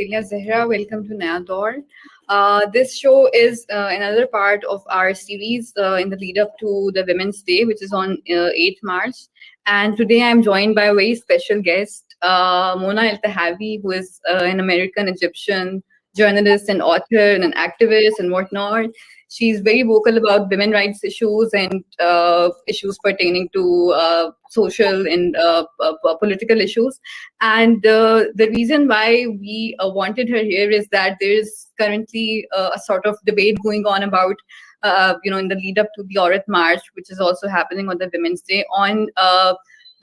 Ailia Zehra. Welcome to Naya Daur. This show is another part of our series in the lead up to the Women's Day, which is on 8th March. And today I'm joined by a very special guest, Mona Eltahawy, who is an American Egyptian journalist and author and an activist and whatnot. She's very vocal about women rights issues and issues pertaining to social and political issues. And the reason why we wanted her here is that there is currently a sort of debate going on about, in the lead up to the Aurat March, which is also happening on the Women's Day, on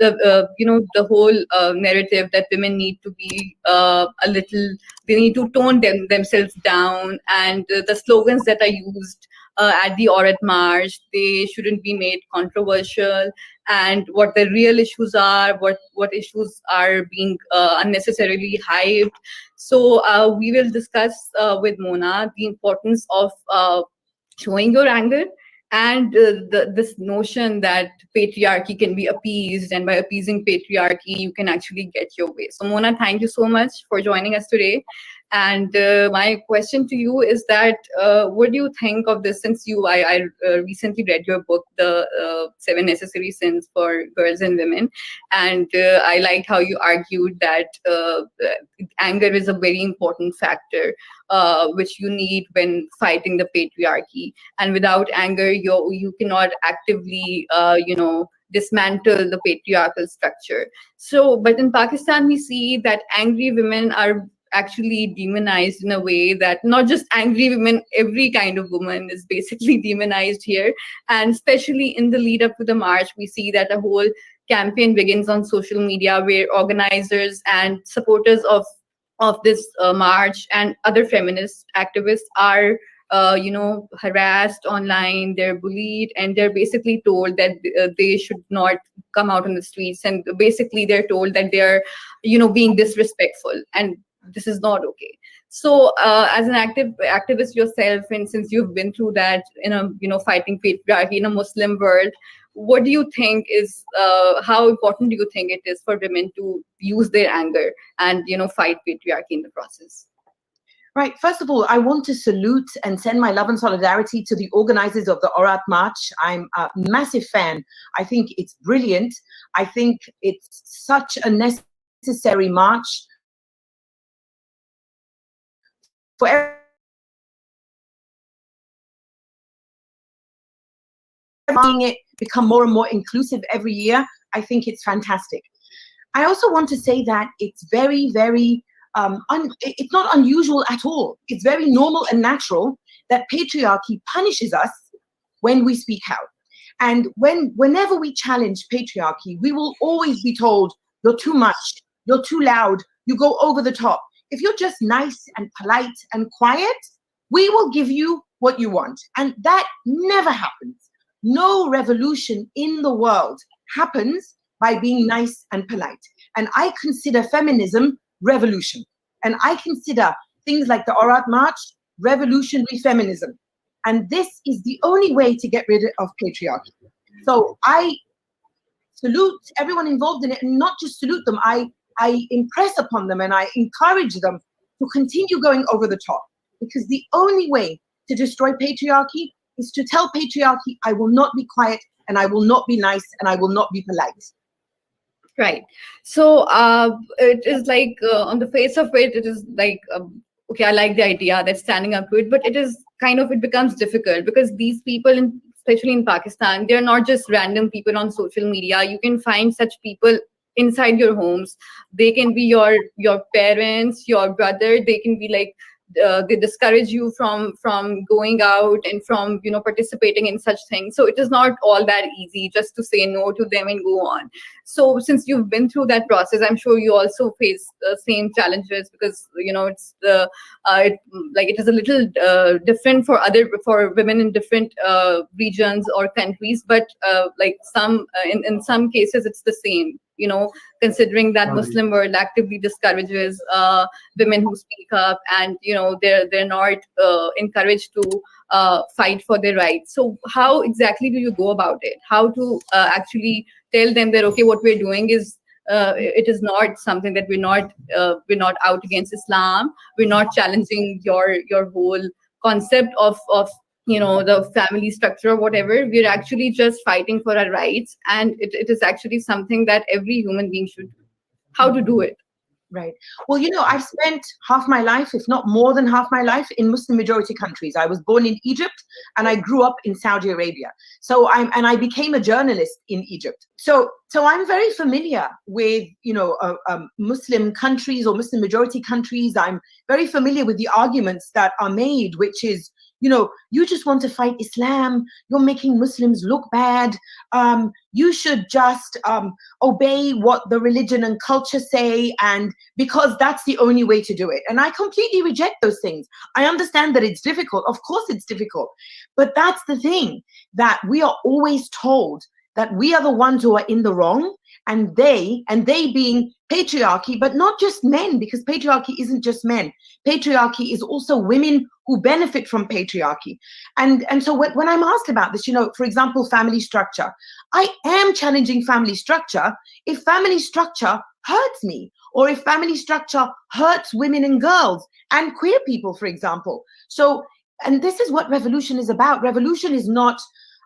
the whole narrative that women need to be they need to tone themselves down, and the slogans that are used at the Aurat March, they shouldn't be made controversial, and what the real issues are, what issues are being unnecessarily hyped. So we will discuss with Mona the importance of showing your anger, and this notion that patriarchy can be appeased, and by appeasing patriarchy you can actually get your way. So Mona, thank you so much for joining us today. And my question to you is that what do you think of this, since I recently read your book, The 7 Necessary Sins for Girls and Women, and I liked how you argued that anger is a very important factor which you need when fighting the patriarchy, and without anger you cannot actively dismantle the patriarchal structure. So but in Pakistan we see that angry women are actually demonized in a way that, not just angry women, every kind of woman is basically demonized here. And especially in the lead up to the march, we see that a whole campaign begins on social media, where organizers and supporters of this march and other feminist activists are harassed online, they're bullied, and they're basically told that they should not come out on the streets, and basically they're told that they're being disrespectful, and this is not okay. So as an activist yourself, and since you've been through that in a fighting patriarchy in a Muslim world, what do you think is how important do you think it is for women to use their anger and fight patriarchy in the process? Right. First of all, I want to salute and send my love and solidarity to the organizers of the Aurat March. I'm a massive fan. I think it's brilliant. I think it's such a necessary march for seeing it become more and more inclusive every year. I think it's fantastic. I also want to say that it's very, very it's not unusual at all. It's very normal and natural that patriarchy punishes us when we speak out. And whenever we challenge patriarchy, we will always be told, you're too much, you're too loud, you go over the top. If you're just nice and polite and quiet, we will give you what you want. And that never happens. No revolution in the world happens by being nice and polite. And I consider feminism revolution. And I consider things like the Aurat March revolutionary feminism. And this is the only way to get rid of patriarchy. So I salute everyone involved in it, and not just salute them, I impress upon them and I encourage them to continue going over the top. Because the only way to destroy patriarchy is to tell patriarchy, I will not be quiet, and I will not be nice, and I will not be polite. Right. So it is like on the face of it, it is like, okay, I like the idea that standing up to it, but it becomes difficult because these people, especially in Pakistan, they're not just random people on social media. You can find such people inside your homes. They can be your parents, your brother. They can be like, they discourage you from going out and from participating in such things. So it is not all that easy just to say no to them and go on. So since you've been through that process, I'm sure you also face the same challenges, because it's it is a little different for women in different regions or countries, but in some cases it's the same. Considering that Muslim world actively discourages women who speak up, and they're not encouraged to fight for their rights. So how exactly do you go about it? How to actually tell them that, okay, what we're doing is it is not something that we're not out against Islam. We're not challenging your whole concept of the family structure or whatever. We're actually just fighting for our rights, and it is actually something that every human being should do. How to do it? Right. Well, I've spent half my life, if not more than half my life, in Muslim majority countries. I was born in Egypt and I grew up in Saudi Arabia. I became a journalist in Egypt. So I'm very familiar with, Muslim countries or Muslim majority countries. I'm very familiar with the arguments that are made, which is, you just want to fight Islam. You're making Muslims look bad. You should just obey what the religion and culture say, and because that's the only way to do it. And I completely reject those things. I understand that it's difficult. Of course it's difficult. But that's the thing, that we are always told that we are the ones who are in the wrong, and they being patriarchy, but not just men, because patriarchy isn't just men. Patriarchy is also women who benefit from patriarchy. And so when I'm asked about this, for example, family structure, I am challenging family structure if family structure hurts me, or if family structure hurts women and girls and queer people, for example. And this is what revolution is about. Revolution is not,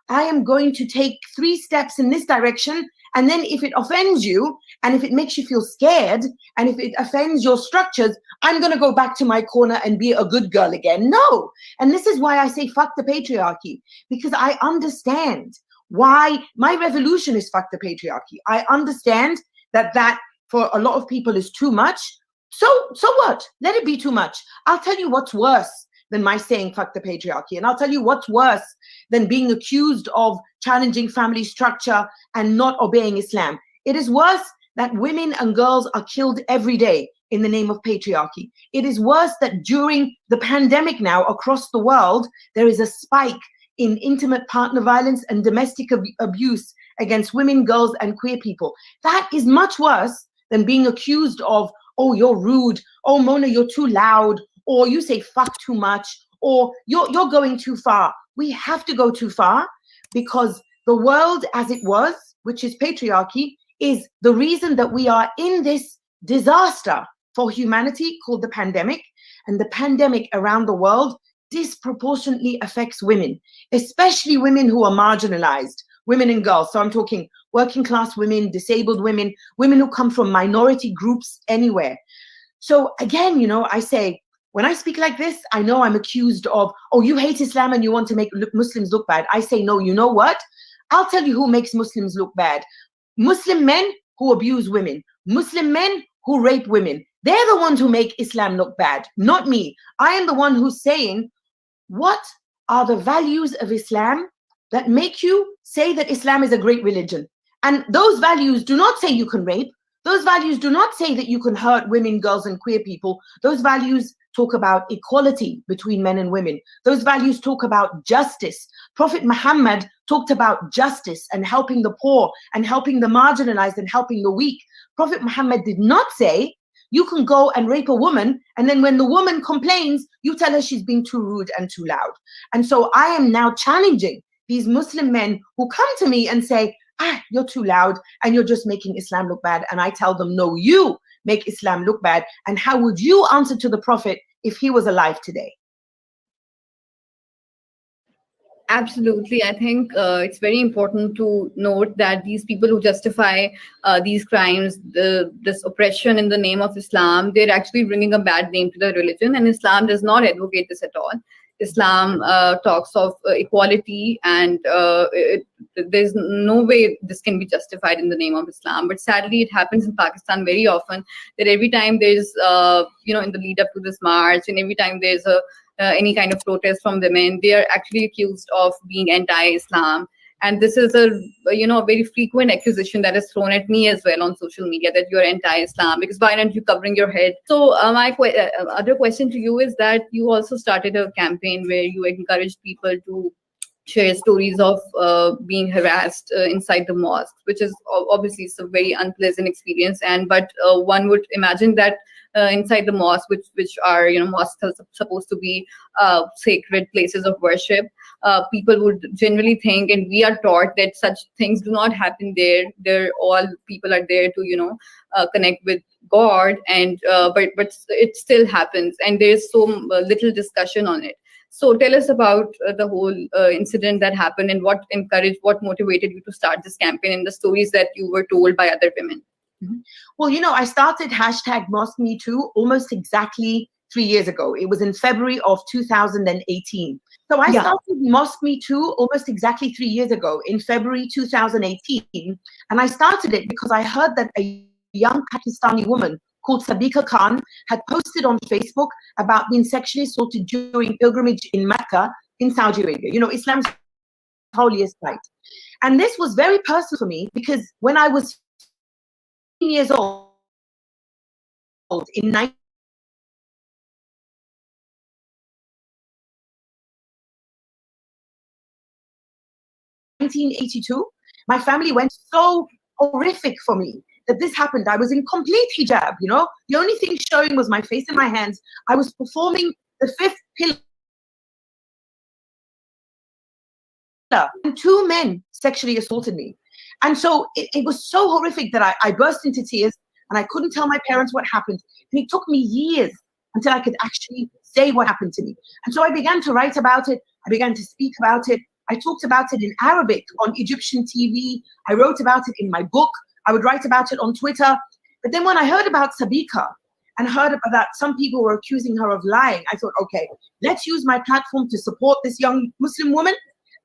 I am going to take 3 steps in this direction, and then if it offends you, and if it makes you feel scared, and if it offends your structures, I'm going to go back to my corner and be a good girl again. No. And this is why I say fuck the patriarchy, because I understand why my revolution is fuck the patriarchy. I understand that for a lot of people is too much. So what? Let it be too much. I'll tell you what's worse than my saying fuck the patriarchy. And I'll tell you what's worse than being accused of challenging family structure and not obeying Islam. It is worse that women and girls are killed every day in the name of patriarchy. It is worse that during the pandemic now across the world, there is a spike in intimate partner violence and domestic abuse against women, girls, and queer people. That is much worse than being accused of, oh, you're rude, oh, Mona, you're too loud, or you say fuck too much, or you're going too far. We have to go too far, because the world as it was, which is patriarchy, is the reason that we are in this disaster for humanity called the pandemic. And the pandemic around the world disproportionately affects women, especially women who are marginalized, women and girls. So I'm talking working class women, disabled women, women who come from minority groups anywhere. So again, I say, when I speak like this, I know I'm accused of, oh, you hate Islam and you want to make Muslims look bad. I say, no, you know what? I'll tell you who makes Muslims look bad. Muslim men who abuse women. Muslim men who rape women. They're the ones who make Islam look bad, not me. I am the one who's saying, what are the values of Islam that make you say that Islam is a great religion? And those values do not say you can rape. Those values do not say that you can hurt women, girls, and queer people. Those values talk about equality between men and women. Those values talk about justice. Prophet Muhammad talked about justice and helping the poor and helping the marginalized and helping the weak. Prophet Muhammad did not say you can go and rape a woman, and then when the woman complains, you tell her she's being too rude and too loud. And so I am now challenging these Muslim men who come to me and say, you're too loud and you're just making Islam look bad. And I tell them, no, you make Islam look bad. And how would you answer to the Prophet if he was alive today? Absolutely. I think it's very important to note that these people who justify these crimes, this oppression in the name of Islam, they're actually bringing a bad name to the religion. And Islam does not advocate this at all. Islam talks of equality, and there's no way this can be justified in the name of Islam. But sadly, it happens in Pakistan very often that every time there's, in the lead up to this march, and every time there's any kind of protest from women, they are actually accused of being anti-Islam. And this is a very frequent accusation that is thrown at me as well on social media, that you're anti-Islam because why aren't you covering your head? So my other question to you is that you also started a campaign where you encouraged people to share stories of being harassed inside the mosque, which is obviously a very unpleasant experience. But one would imagine that inside the mosque, which are mosques are supposed to be sacred places of worship. people would generally think, and we are taught that such things do not happen there. They're all people are there to, connect with God, and but it still happens, and there's so little discussion on it. So tell us about the whole incident that happened, and what motivated you to start this campaign, and the stories that you were told by other women. Mhm. Well, I started hashtag Mosque Me Too almost exactly 3 years ago. It was in February of 2018. So I Yeah. started Mosque Me Too almost exactly 3 years ago in February 2018. And I started it because I heard that a young Pakistani woman called Sabika Khan had posted on Facebook about being sexually assaulted during pilgrimage in Mecca in Saudi Arabia, Islam's holiest site. And this was very personal for me because when I was 15 years old in 1982, my family went so horrific for me that this happened. I was in complete hijab, The only thing showing was my face and my hands. I was performing the fifth pillar, and two men sexually assaulted me. And so it was so horrific that I burst into tears, and I couldn't tell my parents what happened. And it took me years until I could actually say what happened to me. And so I began to write about it. I began to speak about it. I talked about it in Arabic on Egyptian TV. I wrote about it in my book. I would write about it on Twitter. But then when I heard about Sabika and heard about that some people were accusing her of lying, I thought, okay, let's use my platform to support this young Muslim woman,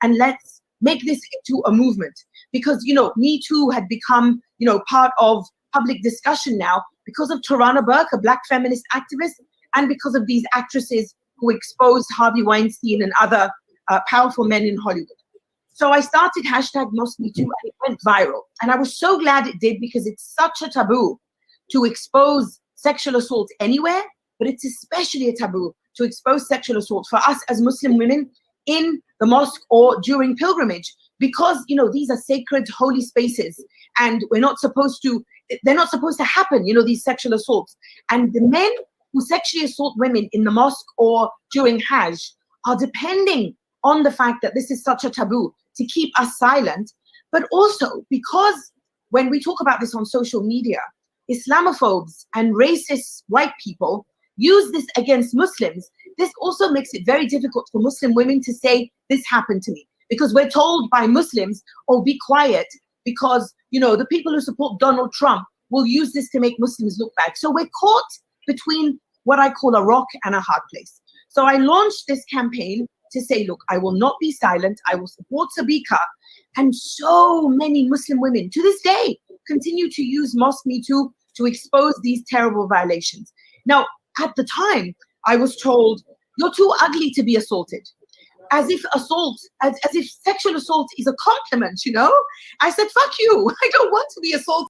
and let's make this into a movement. Because, Me Too had become, part of public discussion now because of Tarana Burke, a Black feminist activist, and because of these actresses who exposed Harvey Weinstein and other powerful men in Hollywood. So I started hashtag Mosque Me Too, and it went viral. And I was so glad it did, because it's such a taboo to expose sexual assault anywhere, but it's especially a taboo to expose sexual assault for us as Muslim women in the mosque or during pilgrimage, because these are sacred, holy spaces, and they're not supposed to happen, these sexual assaults. And the men who sexually assault women in the mosque or during Hajj are depending on the fact that this is such a taboo to keep us silent, but also because when we talk about this on social media, Islamophobes and racist white people use this against Muslims. This also makes it very difficult for Muslim women to say, this happened to me, because we're told by Muslims, oh, be quiet, because, the people who support Donald Trump will use this to make Muslims look bad. So we're caught between what I call a rock and a hard place. So I launched this campaign to say, look, I will not be silent. I will support Sabika. And so many Muslim women to this day continue to use Mosque Me Too to expose these terrible violations. Now, at the time, I was told, you're too ugly to be assaulted. As if sexual assault is a compliment, I said, fuck you. I don't want to be assaulted.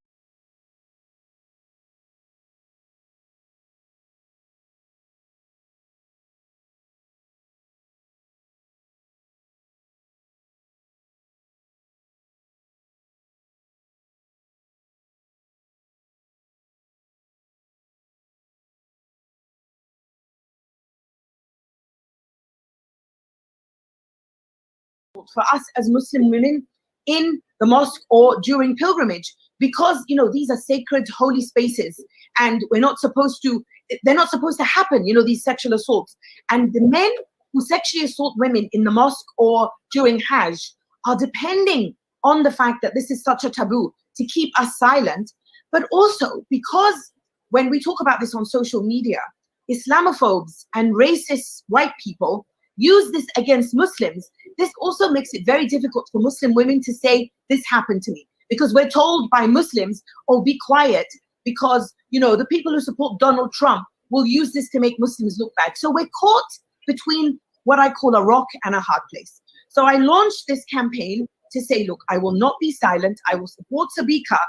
For us as Muslim women in the mosque or during pilgrimage, because these are sacred, holy spaces, and they're not supposed to happen, these sexual assaults. And the men who sexually assault women in the mosque or during Hajj are depending on the fact that this is such a taboo to keep us silent, but also because when we talk about this on social media, Islamophobes and racist white people use this against Muslims. This also makes it very difficult for Muslim women to say, this happened to me, because we're told by Muslims, oh, be quiet, because, the people who support Donald Trump will use this to make Muslims look bad. So we're caught between what I call a rock and a hard place. So I launched this campaign to say, look, I will not be silent. I will support Sabika.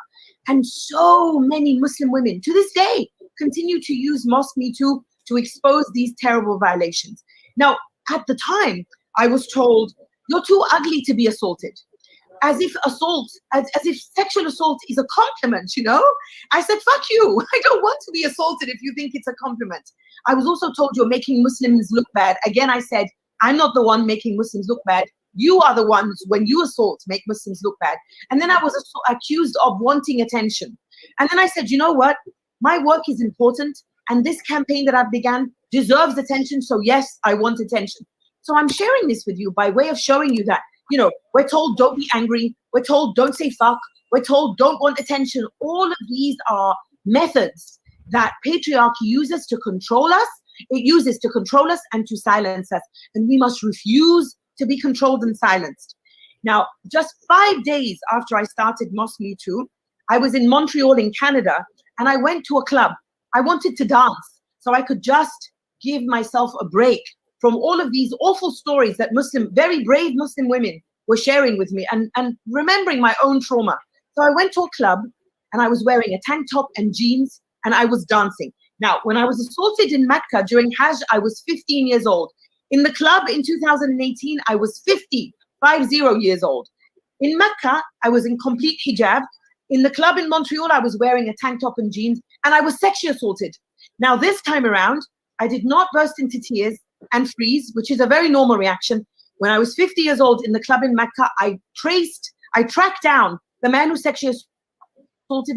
And so many Muslim women to this day continue to use Mosque Me Too to expose these terrible violations. Now, at the time, I was told, you're too ugly to be assaulted. As if sexual assault is a compliment, I said, fuck you. I don't want to be assaulted if you think it's a compliment. I was also told, you're making Muslims look bad. Again, I said, I'm not the one making Muslims look bad. You are the ones, when you assault, make Muslims look bad. And then I was accused of wanting attention. And then I said, you know what? My work is important. And this campaign that I've began deserves attention. So yes, I want attention. So I'm sharing this with you by way of showing you that, we're told don't be angry. We're told don't say fuck. We're told don't want attention. All of these are methods that patriarchy uses to control us. It uses to control us and to silence us. And we must refuse to be controlled and silenced. Now, just 5 days after I started Mosque Me Too, I was in Montreal in Canada, and I went to a club. I wanted to dance so I could just give myself a break from all of these awful stories that very brave Muslim women were sharing with me, and remembering my own trauma. So I went to a club, and I was wearing a tank top and jeans, and I was dancing. Now, when I was assaulted in Mecca during Hajj, I was 15 years old. In the club in 2018, I was 50 years old. In Mecca, I was in complete hijab. In the club in Montreal, I was wearing a tank top and jeans, and I was sexually assaulted. Now, this time around, I did not burst into tears and freeze, which is a very normal reaction. When I was 50 years old in the club in Mecca, I tracked down the man who sexually assaulted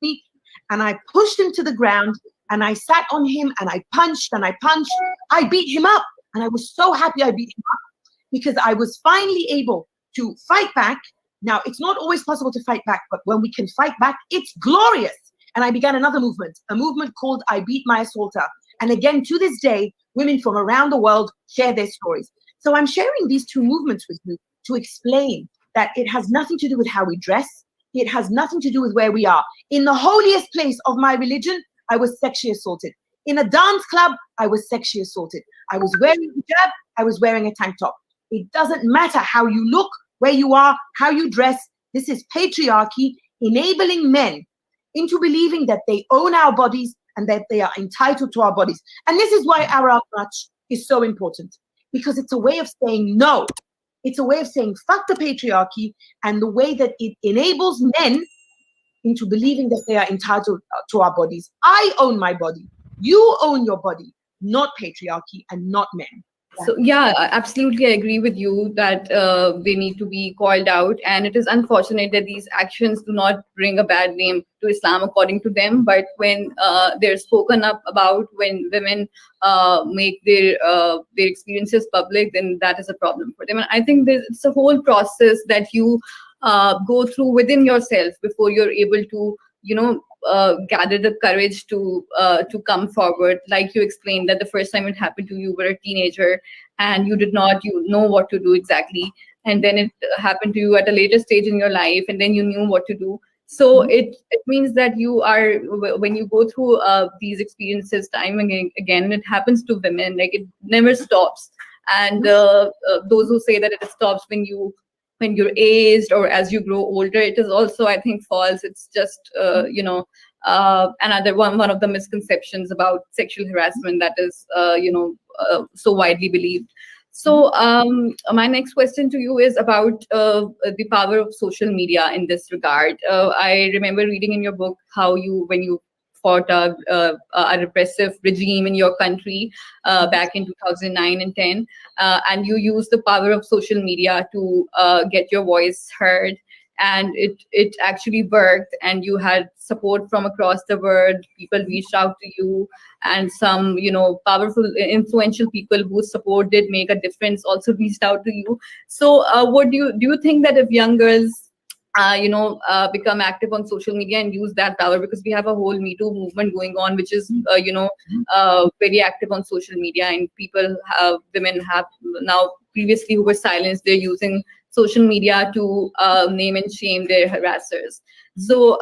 me, and I pushed him to the ground, and I sat on him, and I punched, and I punched. I beat him up, and I was so happy I beat him up because I was finally able to fight back. Now, it's not always possible to fight back, but when we can fight back, it's glorious. And I began another movement, a movement called I Beat My Assaulter. And again, to this day, women from around the world share their stories. So I'm sharing these two movements with you to explain that it has nothing to do with how we dress. It has nothing to do with where we are. In the holiest place of my religion, I was sexually assaulted. In a dance club, I was sexually assaulted. I was wearing a hijab, I was wearing a tank top. It doesn't matter how you look, where you are, how you dress. This is patriarchy enabling men into believing that they own our bodies and that they are entitled to our bodies. And this is why our march is so important, because it's a way of saying no. It's a way of saying fuck the patriarchy, and the way that it enables men into believing that they are entitled to our bodies. I own my body. You own your body, not patriarchy and not men. So yeah, absolutely, I agree with you that they need to be called out, and it is unfortunate that these actions do not bring a bad name to Islam according to them. But when they're spoken up about, when women make their experiences public, then that is a problem for them. And I think it's a whole process that you go through within yourself before you're able to, gather the courage to come forward. Like you explained that the first time it happened to you, you were a teenager and you did not know what to do exactly, and then it happened to you at a later stage in your life, and then you knew what to do. So it means that you are, when you go through these experiences time and again, it happens to women, like it never stops. And those who say that it stops when you're aged or as you grow older, it is also, I think, false. It's just another one of the misconceptions about sexual harassment that is so widely believed. So my next question to you is about the power of social media in this regard. I remember reading in your book how when you fought a repressive regime in your country back in 2009 and 10, and you used the power of social media to get your voice heard, and it actually worked, and you had support from across the world. People reached out to you, and some powerful, influential people whose support did make a difference also reached out to you. So what do you think that if young girls become active on social media and use that power, because we have a whole Me Too movement going on, which is very active on social media, and women have now, previously who were silenced, they're using social media to name and shame their harassers. So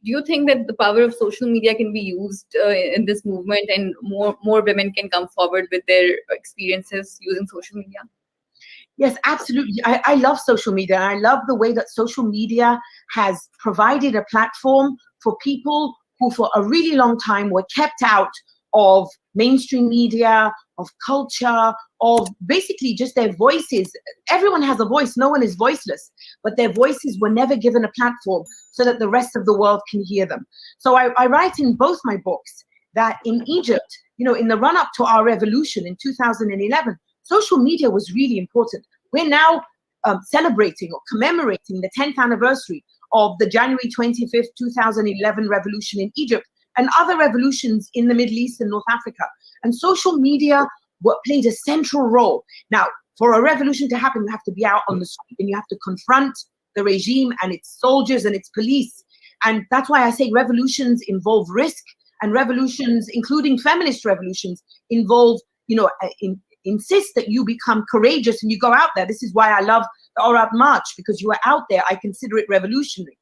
do you think that the power of social media can be used in this movement, and more women can come forward with their experiences using social media? Yes, absolutely. I love social media. And I love the way that social media has provided a platform for people who for a really long time were kept out of mainstream media, of culture, of basically just their voices. Everyone has a voice. No one is voiceless. But their voices were never given a platform so that the rest of the world can hear them. So I write in both my books that in Egypt, in the run-up to our revolution in 2011, social media was really important. We're now celebrating or commemorating the 10th anniversary of the January 25th, 2011 revolution in Egypt and other revolutions in the Middle East and North Africa. And social media played a central role. Now, for a revolution to happen, you have to be out on the street and you have to confront the regime and its soldiers and its police. And that's why I say revolutions involve risk, and revolutions, including feminist revolutions, involve, insist that you become courageous and you go out there. This is why I love the Aurat March, because you are out there. I consider it revolutionary.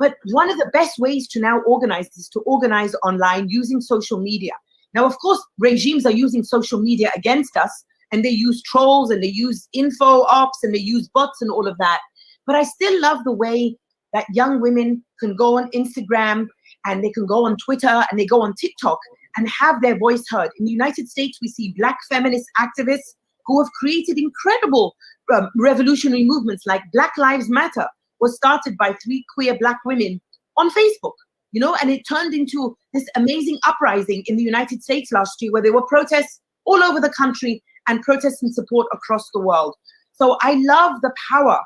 But one of the best ways to now organize is to organize online using social media. Now, of course, regimes are using social media against us, and they use trolls and they use info ops and they use bots and all of that. But I still love the way that young women can go on Instagram and they can go on Twitter and they go on TikTok and have their voice heard. In the United States, we see Black feminist activists who have created incredible revolutionary movements, like Black Lives Matter was started by 3 queer Black women on Facebook, and it turned into this amazing uprising in the United States last year, where there were protests all over the country and protests and support across the world. So I love the power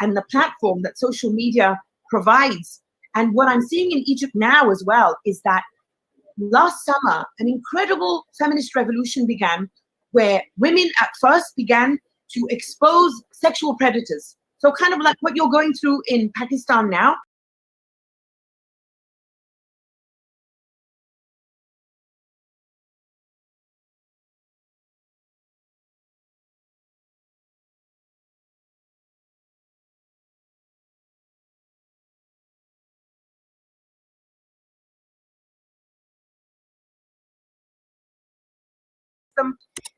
and the platform that social media provides. And what I'm seeing in Egypt now as well is that last summer, an incredible feminist revolution began, where women at first began to expose sexual predators. So kind of like what you're going through in Pakistan now.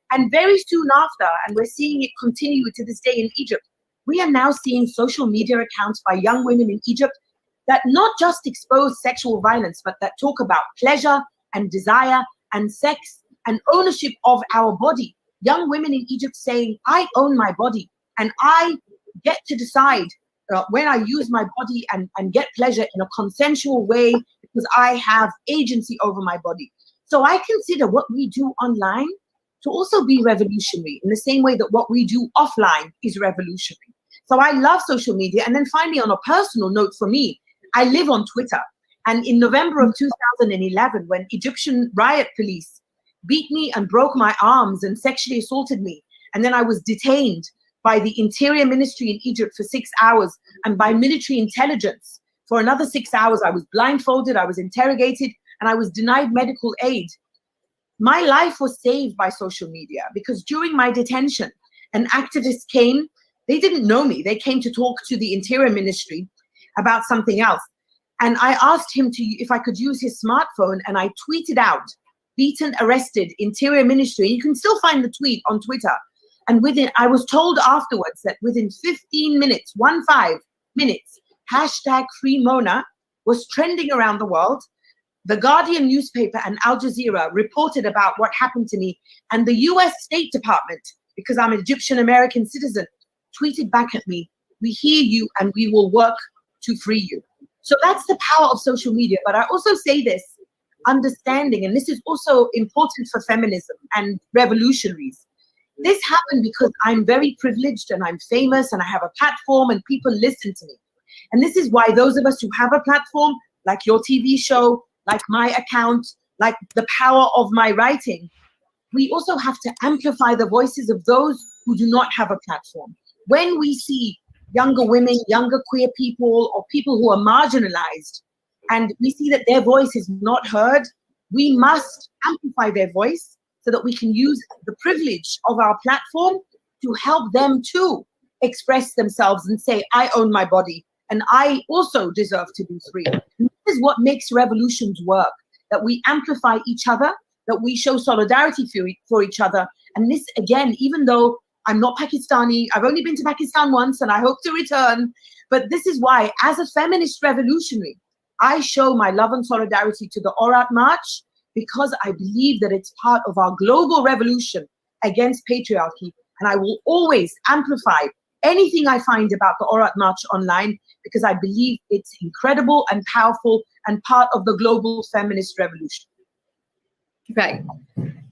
And very soon after, and we're seeing it continue to this day in Egypt, we are now seeing social media accounts by young women in Egypt that not just expose sexual violence, but that talk about pleasure and desire and sex and ownership of our body. Young women in Egypt saying, I own my body and I get to decide when I use my body and get pleasure in a consensual way, because I have agency over my body. So I consider what we do online to also be revolutionary, in the same way that what we do offline is revolutionary. So I love social media. And then finally, on a personal note for me, I live on Twitter. And in November of 2011, when Egyptian riot police beat me and broke my arms and sexually assaulted me, and then I was detained by the Interior Ministry in Egypt for 6 hours and by military intelligence for another 6 hours, I was blindfolded, I was interrogated, and I was denied medical aid. My life was saved by social media, because during my detention, an activist came. They didn't know me. They came to talk to the Interior Ministry about something else. And I asked him if I could use his smartphone, and I tweeted out, beaten, arrested, Interior Ministry. You can still find the tweet on Twitter. And I was told afterwards that within 15 minutes, 15 minutes, #FreeMona was trending around the world. The Guardian newspaper and Al Jazeera reported about what happened to me, and the US State Department, because I'm an Egyptian American citizen, tweeted back at me, we hear you and we will work to free you. So that's the power of social media. But I also say this, understanding, and this is also important for feminism and revolutionaries. This happened because I'm very privileged and I'm famous and I have a platform and people listen to me. And this is why those of us who have a platform, like your TV show, like my account, like the power of my writing, we also have to amplify the voices of those who do not have a platform. When we see younger women, younger queer people, or people who are marginalized, and we see that their voice is not heard, we must amplify their voice so that we can use the privilege of our platform to help them too express themselves and say, I own my body and I also deserve to be free. And this is what makes revolutions work, that we amplify each other, that we show solidarity for each other. And this, again, even though I'm not Pakistani, I've only been to Pakistan once and I hope to return, but this is why, as a feminist revolutionary, I show my love and solidarity to the Aurat March, because I believe that it's part of our global revolution against patriarchy. And I will always amplify anything I find about the Aurat March online, because I believe it's incredible and powerful and part of the global feminist revolution. Right.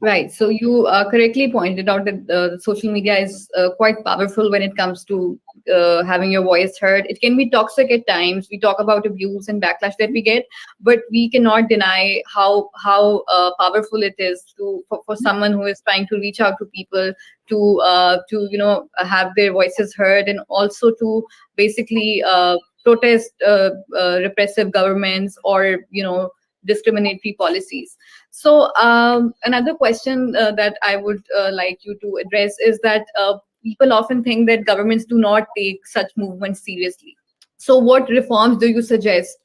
Right. So you correctly pointed out that the social media is quite powerful when it comes to having your voice heard. It can be toxic at times. We talk about abuse and backlash that we get, but we cannot deny how powerful it is for someone who is trying to reach out to people to have their voices heard, and also to basically protest repressive governments, or discriminatory policies. So another question that I would like you to address is that people often think that governments do not take such movements seriously. So what reforms do you suggest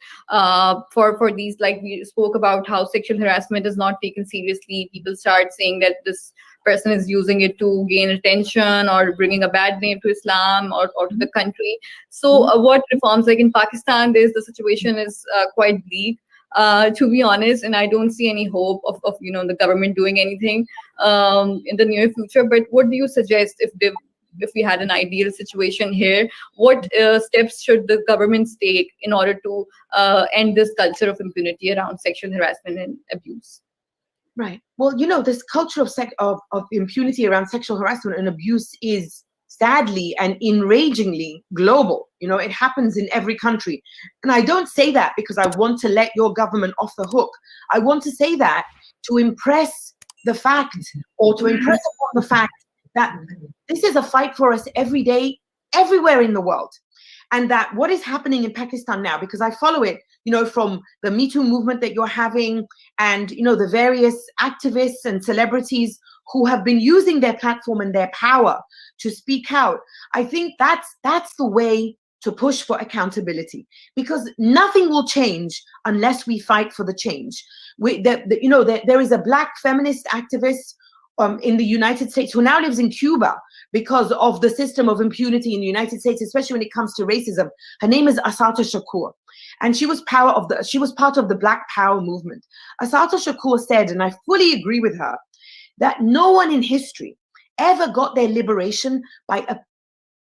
for these? Like we spoke about how sexual harassment is not taken seriously. People start saying that this person is using it to gain attention or bringing a bad name to Islam, or to the country. So what reforms, like in Pakistan, the situation is quite bleak, to be honest, and I don't see any hope of the government doing anything in the near future. But what do you suggest, if we had an ideal situation here, what steps should the governments take in order to end this culture of impunity around sexual harassment and abuse? Right. Well, this culture of impunity around sexual harassment and abuse is sadly and enragingly global. It happens in every country. And I don't say that because I want to let your government off the hook. I want to say that to impress the fact, or to impress upon the fact, that this is a fight for us every day, everywhere in the world. And that what is happening in Pakistan now, because I follow it, from the Me Too movement that you're having, and, the various activists and celebrities who have been using their platform and their power to speak out. I think that's the way to push for accountability, because nothing will change unless we fight for the change. There is a Black feminist activist in the United States who now lives in Cuba because of the system of impunity in the United States, especially when it comes to racism. Her name is Assata Shakur, and she was part of the Black Power movement. Assata Shakur said, and I fully agree with her, that no one in history ever got their liberation by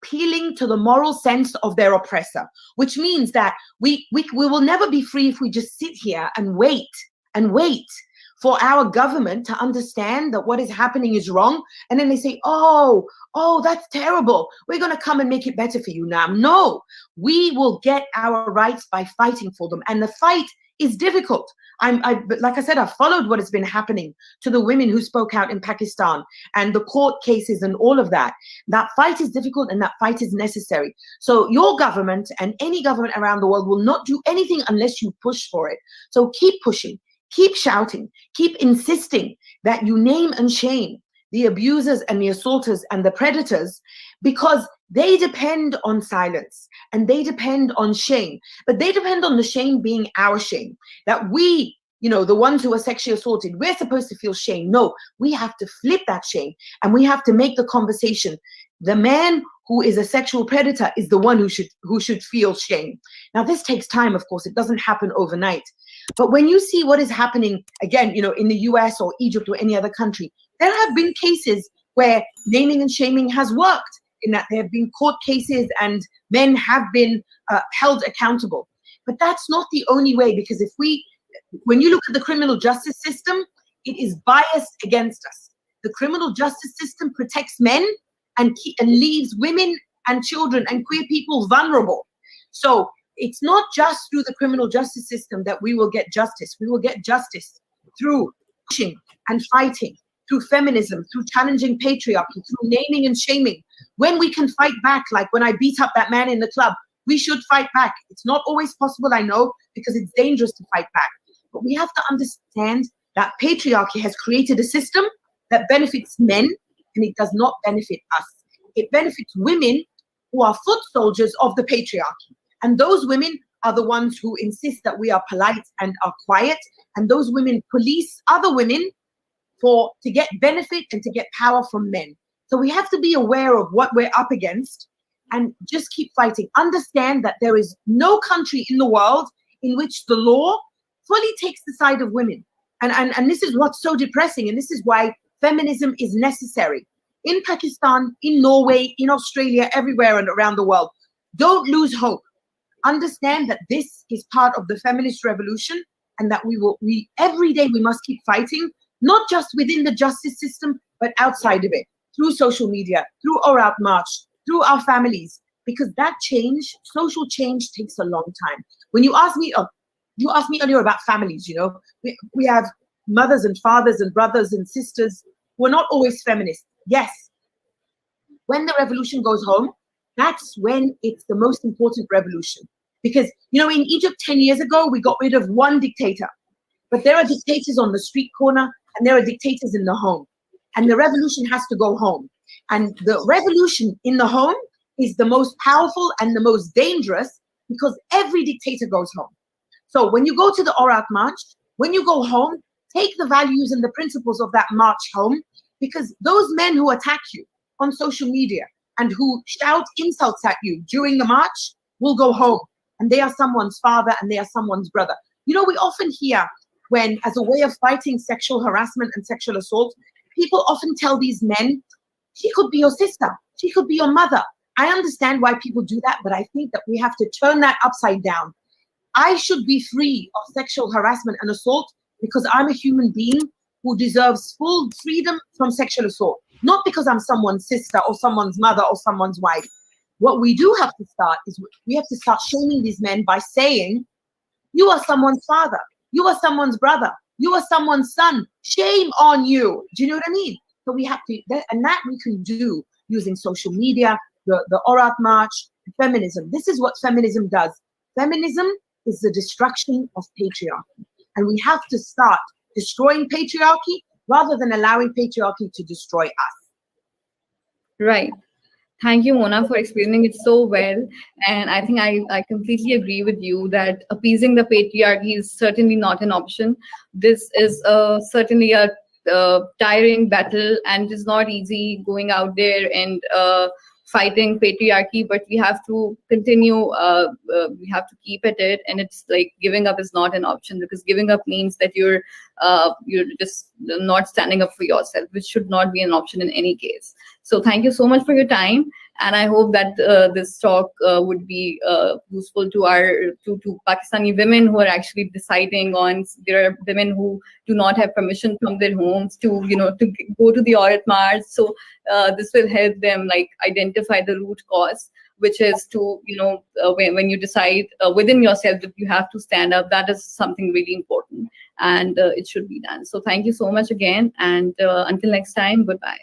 appealing to the moral sense of their oppressor, which means that we will never be free if we just sit here and wait for our government to understand that what is happening is wrong. And then they say, oh, that's terrible. We're going to come and make it better for you now. No, we will get our rights by fighting for them. And the fight is difficult. Like I said, I've followed what has been happening to the women who spoke out in Pakistan and the court cases and all of that. That fight is difficult, and that fight is necessary. So your government and any government around the world will not do anything unless you push for it. So keep pushing. Keep shouting, keep insisting that you name and shame the abusers and the assaulters and the predators, because they depend on silence and they depend on shame. But they depend on the shame being our shame, that we, the ones who are sexually assaulted, we're supposed to feel shame. No, we have to flip that shame, and we have to make the conversation. The man who is a sexual predator is the one who should feel shame. Now, this takes time, of course. It doesn't happen overnight. But when you see what is happening, again, in the US or Egypt or any other country, there have been cases where naming and shaming has worked, in that there have been court cases and men have been held accountable. But that's not the only way, because when you look at the criminal justice system, it is biased against us. The criminal justice system protects men and leaves women and children and queer people vulnerable. So it's not just through the criminal justice system that we will get justice. We will get justice through pushing and fighting, through feminism, through challenging patriarchy, through naming and shaming. When we can fight back, like when I beat up that man in the club, we should fight back. It's not always possible, I know, because it's dangerous to fight back. But we have to understand that patriarchy has created a system that benefits men, and it does not benefit us. It benefits women who are foot soldiers of the patriarchy. And those women are the ones who insist that we are polite and are quiet. And those women police other women to get benefit and to get power from men. So we have to be aware of what we're up against and just keep fighting. Understand that there is no country in the world in which the law fully takes the side of women. And this is what's so depressing. And this is why feminism is necessary. In Pakistan, in Norway, in Australia, everywhere and around the world. Don't lose hope. Understand that this is part of the feminist revolution, and that we every day we must keep fighting, not just within the justice system, but outside of it, through social media, through Aurat March, through our families, because that change, social change, takes a long time. When you asked me earlier about families, we have mothers and fathers and brothers and sisters who are not always feminists. Yes, when the revolution goes home, that's when it's the most important revolution. Because, in Egypt 10 years ago, we got rid of one dictator. But there are dictators on the street corner, and there are dictators in the home. And the revolution has to go home. And the revolution in the home is the most powerful and the most dangerous, because every dictator goes home. So when you go to the Aurat March, when you go home, take the values and the principles of that march home, because those men who attack you on social media and who shout insults at you during the march will go home. And they are someone's father and they are someone's brother. We often hear, when, as a way of fighting sexual harassment and sexual assault, people often tell these men, she could be your sister, she could be your mother. I understand why people do that, but I think that we have to turn that upside down. I should be free of sexual harassment and assault because I'm a human being who deserves full freedom from sexual assault, not because I'm someone's sister or someone's mother or someone's wife. What we do have to start is we have to start shaming these men by saying, you are someone's father, you are someone's brother, you are someone's son. Shame on you. Do you know what I mean? So we have to, and that we can do using social media, the Aurat March, feminism. This is what feminism does. Feminism is the destruction of patriarchy. And we have to start destroying patriarchy rather than allowing patriarchy to destroy us. Right. Thank you, Mona, for explaining it so well. And I think I completely agree with you that appeasing the patriarchy is certainly not an option. This is certainly a tiring battle, and it's not easy going out there and fighting patriarchy, but we have to continue, we have to keep at it. And it's like giving up is not an option, because giving up means that you're just not standing up for yourself, which should not be an option in any case. So thank you so much for your time, and I hope that this talk would be useful to to Pakistani women who are actually deciding on. There are women who do not have permission from their homes to to go to the Aurat March. So this will help them identify the root cause, which is to when you decide within yourself that you have to stand up. That is something really important, and it should be done. So thank you so much again, and until next time, goodbye.